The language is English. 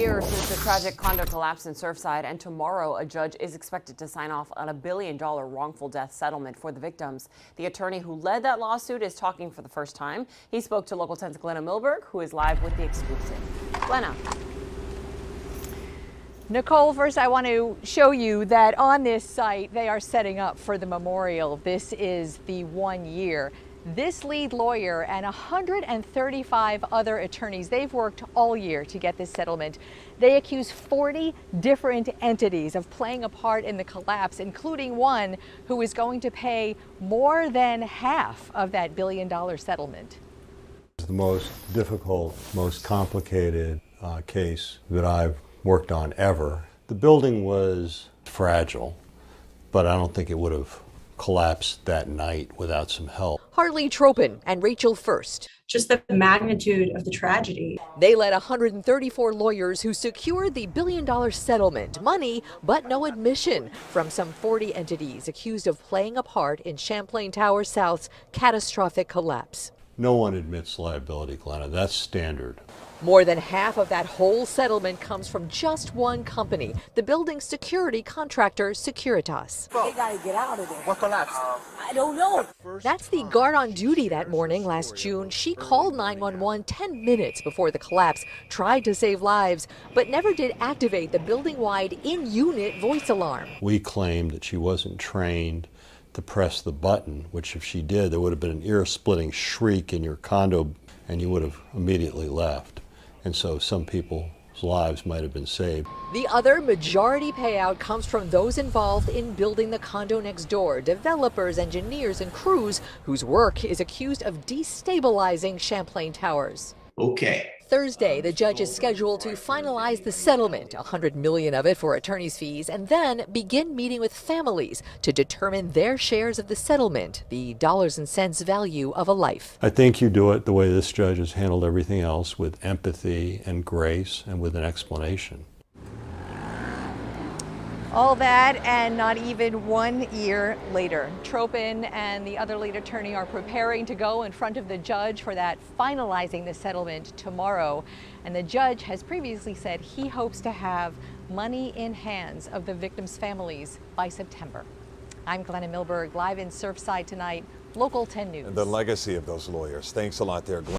year since the tragic condo collapse in Surfside, and tomorrow a judge is expected to sign off on a $1 billion wrongful death settlement for the victims. The attorney who led that lawsuit is talking for the first time. He spoke to Local 10's Glenna Milberg, who is live with the exclusive. Glenna. Nicole, first I want to show you that on this site they are setting up for the memorial. This is the 1 year. This lead lawyer and 135 other attorneys, they've worked all year to get this settlement. They accuse 40 different entities of playing a part in the collapse, including one who is going to pay more than half of that $1 billion settlement. It's the most difficult, most complicated case that I've worked on ever. The building was fragile, but I don't think it would have collapsed that night without some help. Harkey Tropin and Rachel First. Just the magnitude of the tragedy. They led 134 lawyers who secured the $1 billion settlement, money but no admission, from some 40 entities accused of playing a part in Champlain Tower South's catastrophic collapse. No one admits liability, Glenna. That's standard. More than half of that whole settlement comes from just one company, the building's security contractor, Securitas. They gotta get out of there. What collapsed? I don't know. That's the guard on duty that morning last June. She called 911 10 minutes before the collapse, tried to save lives, but never did activate the building-wide in-unit voice alarm. We claimed that she wasn't trained to press the button, which if she did, there would have been an ear-splitting shriek in your condo and you would have immediately left. And so some people's lives might have been saved. The other majority payout comes from those involved in building the condo next door, developers, engineers, and crews whose work is accused of destabilizing Champlain Towers. Okay. Thursday, the judge is scheduled to finalize the settlement, $100 million of it for attorney's fees, and then begin meeting with families to determine their shares of the settlement, the dollars and cents value of a life. I think you do it the way this judge has handled everything else, with empathy and grace and with an explanation. All that and not even 1 year later. Tropin and the other lead attorney are preparing to go in front of the judge for that finalizing the settlement tomorrow. And the judge has previously said he hopes to have money in hands of the victims' families by September. I'm Glenna Milberg, live in Surfside tonight, Local 10 News. And the legacy of those lawyers. Thanks a lot there, Glenna.